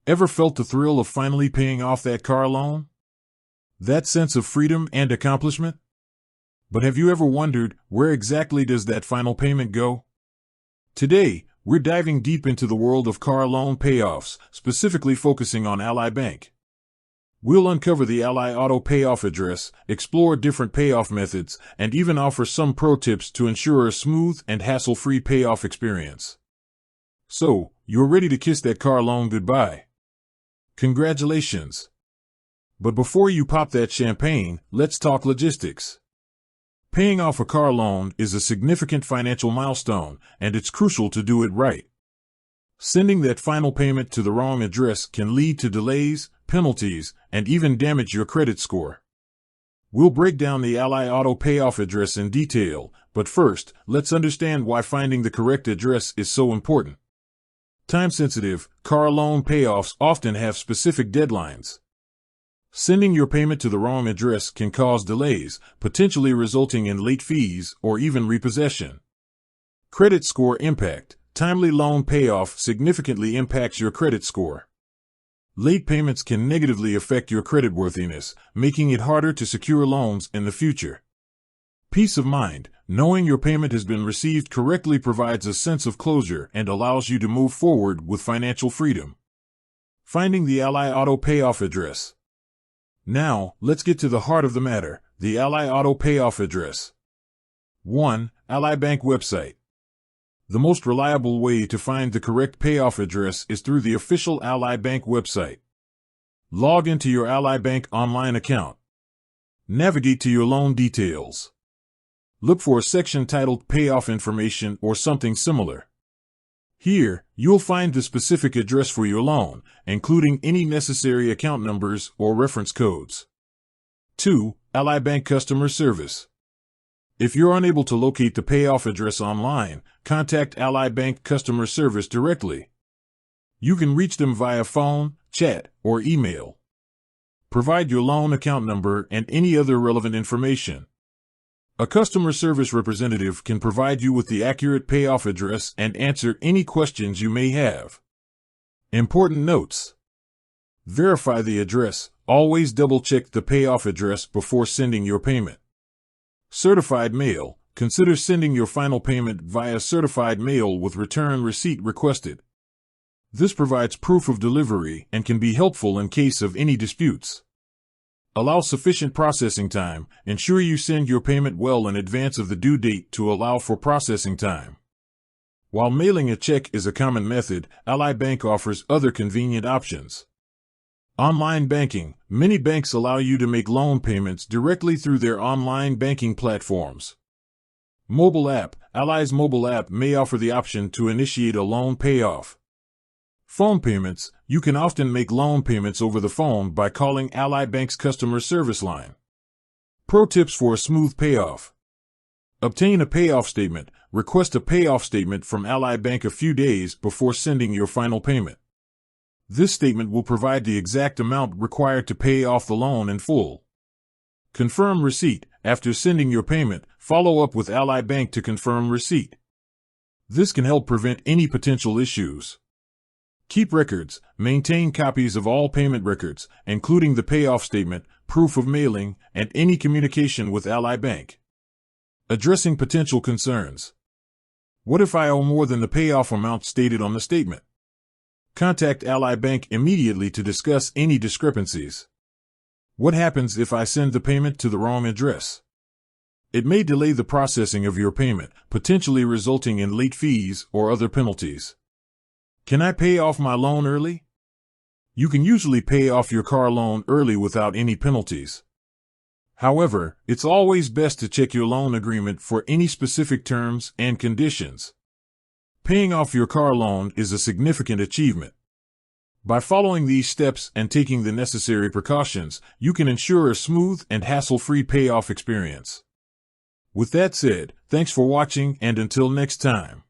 Ever felt the thrill of finally paying off that car loan? That sense of freedom and accomplishment? But have you ever wondered, where exactly does that final payment go? Today, we're diving deep into the world of car loan payoffs, specifically focusing on Ally Bank. We'll uncover the Ally Auto payoff address, explore different payoff methods, and even offer some pro tips to ensure a smooth and hassle-free payoff experience. So, you're ready to kiss that car loan goodbye. Congratulations! But before you pop that champagne, let's talk logistics. Paying off a car loan is a significant financial milestone, and it's crucial to do it right. Sending that final payment to the wrong address can lead to delays, penalties, and even damage your credit score. We'll break down the Ally Auto payoff address in detail, but first, let's understand why finding the correct address is so important. Time-sensitive, car loan payoffs often have specific deadlines. Sending your payment to the wrong address can cause delays, potentially resulting in late fees or even repossession. Credit score impact. Timely loan payoff significantly impacts your credit score. Late payments can negatively affect your creditworthiness, making it harder to secure loans in the future. Peace of mind. Knowing your payment has been received correctly provides a sense of closure and allows you to move forward with financial freedom. Finding the Ally Auto payoff address. Now, let's get to the heart of the matter, the Ally Auto payoff address. 1. Ally Bank website. The most reliable way to find the correct payoff address is through the official Ally Bank website. Log into your Ally Bank online account. Navigate to your loan details. Look for a section titled Payoff Information or something similar. Here, you'll find the specific address for your loan, including any necessary account numbers or reference codes. 2. Ally Bank Customer Service. If you're unable to locate the payoff address online, contact Ally Bank Customer Service directly. You can reach them via phone, chat, or email. Provide your loan account number and any other relevant information. A customer service representative can provide you with the accurate payoff address and answer any questions you may have. Important notes. Verify the address. Always double-check the payoff address before sending your payment. Certified mail. Consider sending your final payment via certified mail with return receipt requested. This provides proof of delivery and can be helpful in case of any disputes. Allow sufficient processing time. Ensure you send your payment well in advance of the due date to allow for processing time. While mailing a check is a common method, Ally Bank offers other convenient options. Online banking. Many banks allow you to make loan payments directly through their online banking platforms. Mobile app. Ally's mobile app may offer the option to initiate a loan payoff. Phone payments. You can often make loan payments over the phone by calling Ally Bank's customer service line. Pro tips for a smooth payoff. Obtain a payoff statement. Request a payoff statement from Ally Bank a few days before sending your final payment. This statement will provide the exact amount required to pay off the loan in full. Confirm receipt. After sending your payment, follow up with Ally Bank to confirm receipt. This can help prevent any potential issues. Keep records. Maintain copies of all payment records, including the payoff statement, proof of mailing, and any communication with Ally Bank. Addressing potential concerns. What if I owe more than the payoff amount stated on the statement? Contact Ally Bank immediately to discuss any discrepancies. What happens if I send the payment to the wrong address? It may delay the processing of your payment, potentially resulting in late fees or other penalties. Can I pay off my loan early? You can usually pay off your car loan early without any penalties. However, it's always best to check your loan agreement for any specific terms and conditions. Paying off your car loan is a significant achievement. By following these steps and taking the necessary precautions, you can ensure a smooth and hassle-free payoff experience. With that said, thanks for watching and until next time.